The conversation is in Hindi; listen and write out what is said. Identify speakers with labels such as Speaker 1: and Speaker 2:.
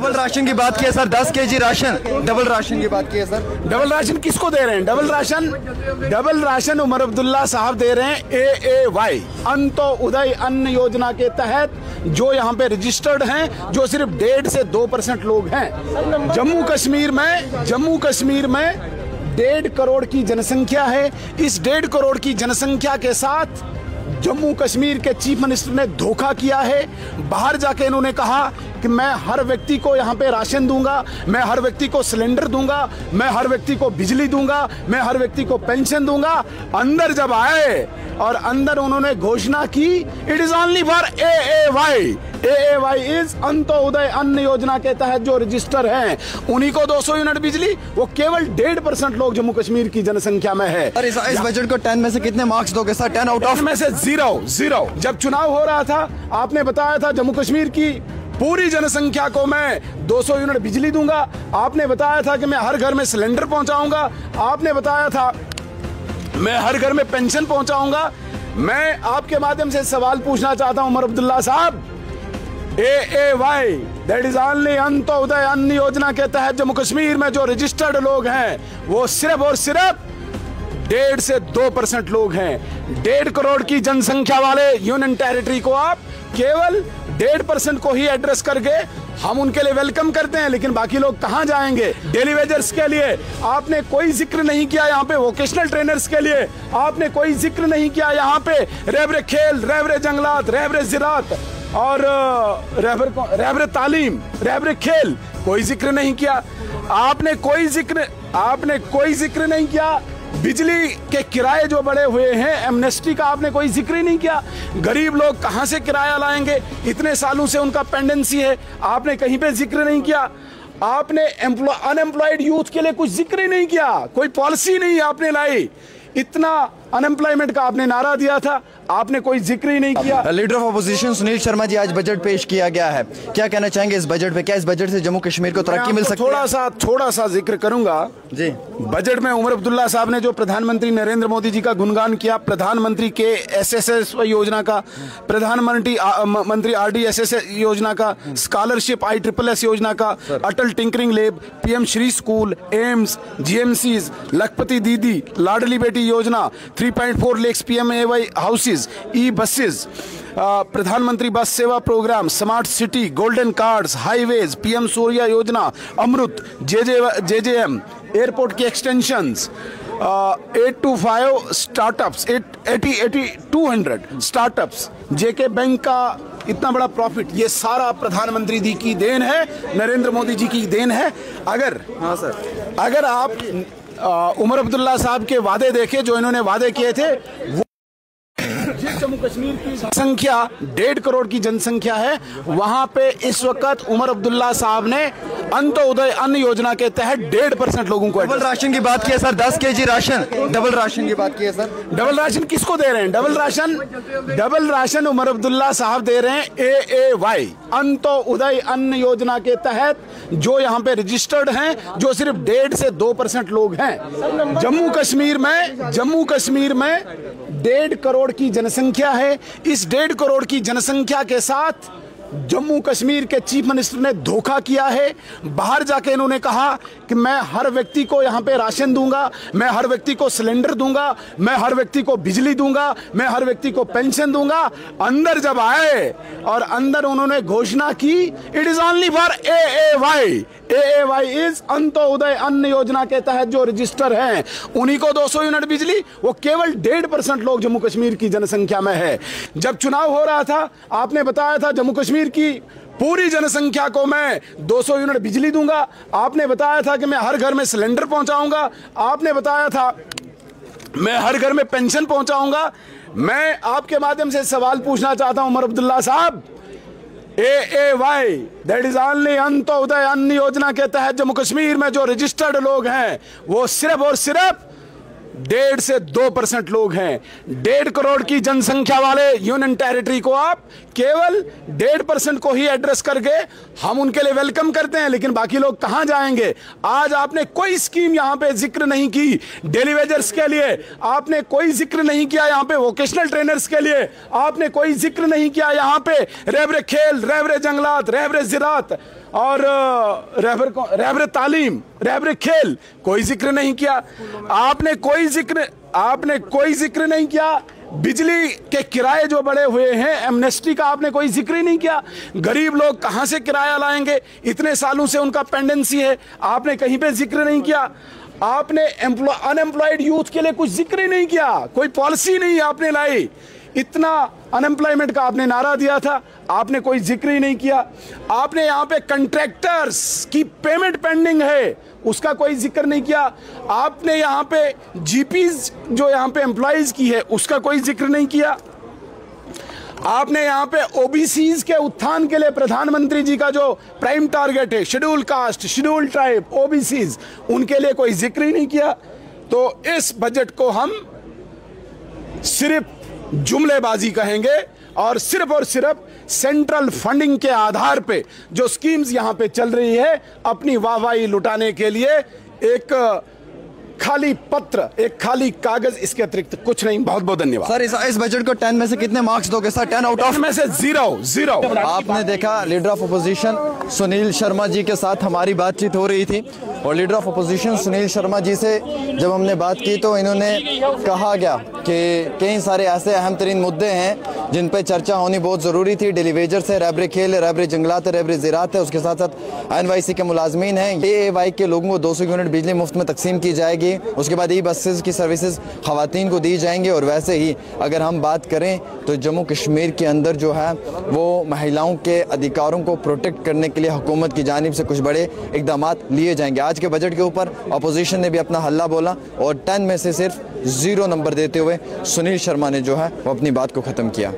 Speaker 1: डबल राशन की बात की है sir, 10 KG ration, double ration की बात की है सर।
Speaker 2: डबल राशन किसको दे रहे हैं? डबल राशन उमर अब्दुल्ला साहब दे रहे हैं AAY, अंत्योदय अन्न योजना के तहत, जो यहाँ पे रजिस्टर्ड हैं, जो सिर्फ 1.5 से 2% लोग हैं। जम्मू कश्मीर में 1.5 करोड़ की जनसंख्या है। इस 1.5 करोड़ की जनसंख्या के साथ जम्मू कश्मीर के चीफ मिनिस्टर ने धोखा किया है। बाहर जाके इन्होंने कहा कि मैं हर व्यक्ति को यहाँ पे राशन दूंगा, मैं हर व्यक्ति को सिलेंडर दूंगा, मैं हर व्यक्ति को बिजली दूंगा, मैं हर व्यक्ति को पेंशन दूंगा। अंदर जब आए और अंदर उन्होंने घोषणा की, it is only for AAY is Antyodaya अन्न योजना के तहत जो रजिस्टर हैं, उन्हीं को 200 यूनिट बिजली। वो केवल 1.5% लोग जम्मू कश्मीर की जनसंख्या में है।
Speaker 1: और इस बजट को 10 में से कितने मार्क्स दोगे सर? 10 आउट ऑफ
Speaker 2: में से 0। जब चुनाव हो रहा था, आपने बताया था जम्मू कश्मीर की पूरी जनसंख्या को मैं 200 यूनिट बिजली दूंगा। आपने बताया था कि मैं हर घर में सिलेंडर पहुंचाऊंगा। आपने बताया था मैं हर घर में पेंशन पहुंचाऊंगा। मैं आपके माध्यम से सवाल पूछना चाहता हूं उमर अब्दुल्ला साहब, AAY that is only Antyodaya अन्न योजना के तहत जम्मू कश्मीर में जो रजिस्टर्ड लोग हैं, वो सिर्फ और सिर्फ 1.5 से 2% लोग हैं। 1.5 करोड़ की जनसंख्या वाले यूनियन टेरिटरी को आप केवल 1.5% को ही एड्रेस करके हम उनके लिए वेलकम करते हैं, लेकिन बाकी लोग कहां जाएंगे? डेली वेजर्स के लिए आपने कोई जिक्र नहीं किया। यहाँ पे वोकेशनल ट्रेनर्स के लिए आपने कोई जिक्र नहीं किया। यहाँ पे रहबरे खेल, रहबरे जंगलात, रहबरे ज़राअत और रहबरे तालीम, रहबरे खेल, कोई जिक्र नहीं किया। आपने कोई जिक्र नहीं किया। बिजली के किराए जो बढ़े हुए हैं, एमनेस्टी का आपने कोई जिक्र ही नहीं किया। गरीब लोग कहां से किराया लाएंगे? इतने सालों से उनका पेंडेंसी है, आपने कहीं पे जिक्र नहीं किया। आपने अनएम्प्लॉयड यूथ के लिए कुछ जिक्र ही नहीं किया, कोई पॉलिसी नहीं आपने लाई। इतना अनएम्प्लॉयमेंट का आपने नारा दिया था, आपने कोई जिक्र ही नहीं किया।
Speaker 1: Leader of opposition Sunil Sharma ji, आज बजट पेश किया गया है, क्या कहना चाहेंगे इस बजट पे? क्या इस बजट से जम्मू कश्मीर को तरक्की मिल सकती है?
Speaker 2: थोड़ा सा जिक्र करूंगा जी। बजट में उमर अब्दुल्ला साहब ने जो प्रधानमंत्री नरेंद्र मोदी जी का गुणगान किया, प्रधानमंत्री के SSS योजना का, प्रधानमंत्री RDSS योजना का, स्कॉलरशिप ISSS योजना का, Atal tinkering lab, PM Shri school, AIIMS, GMCs, Lakhpati दीदी, लाडली बेटी योजना, 3.4 लाख PMAY हाउसेज, बसेस, प्रधानमंत्री बस सेवा programme, smart city, golden cards, highways, PM Surya योजना, अमृत, JJM, एयरपोर्ट की extensions, 825 startups, 200 startups, JK bank का इतना बड़ा प्रॉफिट, ये सारा प्रधानमंत्री जी की देन है, नरेंद्र मोदी जी की देन है। अगर आप उमर अब्दुल्ला साहब के वादे देखे, जो इन्होंने वादे किए थे, वो जम्मू कश्मीर की संख्या 1.5 करोड़ की जनसंख्या है, वहां पे इस वक्त उमर अब्दुल्ला साहब ने अंत्योदय अन्न योजना के तहत 1.5% लोगों को।
Speaker 1: डबल राशन की बात की है sir, 10 KG ration, double ration की बात की है सर।
Speaker 2: डबल राशन किसको दे रहे हैं? डबल राशन उमर अब्दुल्ला साहब दे रहे हैं AAY, अंत्योदय अन्न योजना के तहत, जो यहाँ पे रजिस्टर्ड हैं, जो सिर्फ 1.5 से 2% लोग हैं। जम्मू कश्मीर में 1.5 करोड़ की जनसंख्या है। इस 1.5 करोड़ की जनसंख्या के साथ जम्मू कश्मीर के चीफ मिनिस्टर ने धोखा किया है। बाहर जाके इन्होंने कहा कि मैं हर व्यक्ति को यहाँ पे राशन दूंगा, मैं हर व्यक्ति को सिलेंडर दूंगा, मैं हर व्यक्ति को बिजली दूंगा, मैं हर व्यक्ति को पेंशन दूंगा। अंदर जब आए और अंदर उन्होंने घोषणा की, it is only for AAY is Antyodaya अन्न योजना के तहत जो रजिस्टर हैं, उन्हीं को 200 यूनिट बिजली। वो केवल 1.5% लोग जम्मू कश्मीर की जनसंख्या में है। जब चुनाव हो रहा था, आपने बताया था जम्मू कश्मीर की पूरी जनसंख्या को मैं 200 यूनिट बिजली दूंगा। आपने बताया था कि मैं हर घर में सिलेंडर पहुंचाऊंगा। आपने बताया था मैं हर घर में पेंशन पहुंचाऊंगा। मैं आपके माध्यम से सवाल पूछना चाहता हूं उमर अब्दुल्ला साहब, AAY that is only Antyodaya अन्न योजना के तहत जम्मू कश्मीर में जो रजिस्टर्ड लोग हैं, वो सिर्फ और सिर्फ 1.5 से 2% लोग हैं। 1.5 करोड़ की जनसंख्या वाले यूनियन टेरिटरी को आप केवल 1.5% को ही एड्रेस करके हम उनके लिए वेलकम करते हैं, लेकिन बाकी लोग कहां जाएंगे? आज आपने कोई स्कीम यहां पे जिक्र नहीं की। डेली वेजर्स के लिए आपने कोई जिक्र नहीं किया। यहां पे वोकेशनल ट्रेनर्स के लिए आपने कोई जिक्र नहीं किया। यहां पे रहबरे खेल, रहबरे जंगलात, रहबरे ज़राअत और रहबर तालीम, रहबर खेल, कोई जिक्र नहीं किया आपने, कोई जिक्र नहीं किया। बिजली के किराए जो बढ़े हुए हैं, एमनेस्टी का आपने कोई जिक्र ही नहीं किया। गरीब लोग कहां से किराया लाएंगे, इतने सालों से उनका पेंडेंसी है, आपने कहीं पे जिक्र नहीं किया। आपने अनएम्प्लॉयड यूथ के लिए कुछ जिक्र ही नहीं किया, कोई पॉलिसी नहीं आपने लाई। इतना अनएम्प्लॉयमेंट का आपने नारा दिया था, आपने कोई जिक्र ही नहीं किया। आपने यहां पे कंट्रैक्टर्स की पेमेंट पेंडिंग है, उसका कोई जिक्र नहीं किया। आपने यहां पे जीपीज जो यहां पे एम्प्लॉइज की है, उसका कोई जिक्र नहीं किया। आपने यहां पे ओबीसीज के उत्थान के लिए प्रधानमंत्री जी का जो प्राइम टारगेट है, schedule caste, schedule tribe, OBCs, उनके लिए कोई जिक्र ही नहीं किया। तो इस बजट को हम सिर्फ जुमलेबाजी कहेंगे और सिर्फ सेंट्रल फंडिंग के आधार पे जो स्कीम्स यहां पे चल रही है, अपनी वाहवाही लुटाने के लिए एक खाली पत्र, एक खाली कागज, इसके अतिरिक्त कुछ नहीं। बहुत बहुत धन्यवाद
Speaker 1: सर। इस बजट को 10 में से कितने मार्क्स दोगे सर? 10 आउट ऑफ
Speaker 2: में से 0।
Speaker 1: आपने देखा leader of opposition Sunil Sharma ji के साथ हमारी बातचीत हो रही थी और leader of opposition Sunil Sharma ji से जब हमने बात की तो इन्होंने कहा गया कि कई सारे ऐसे अहम तरीन मुद्दे हैं जिन पर चर्चा होनी बहुत ज़रूरी थी। डेली वेजर्स है, रैबर खेल है, रैबर जंगलात है, रैबर ज़राअत है, उसके साथ साथ NYC के मुलाजमीन हैं। AAY के लोगों को 200 यूनिट बिजली मुफ्त में तकसीम की जाएगी। उसके बाद बसेस की सर्विसेज खवातीन को दी जाएंगी। और वैसे ही अगर हम बात करें तो जम्मू कश्मीर के अंदर जो है वो महिलाओं के अधिकारों को प्रोटेक्ट करने के लिए हुकूमत की जानिब से कुछ बड़े इकदाम लिए जाएंगे। आज के बजट के ऊपर अपोजिशन ने भी अपना हल्ला बोला और 10 में से सिर्फ 0 नंबर देते हुए सुनील शर्मा ने जो है वो अपनी बात को ख़त्म किया।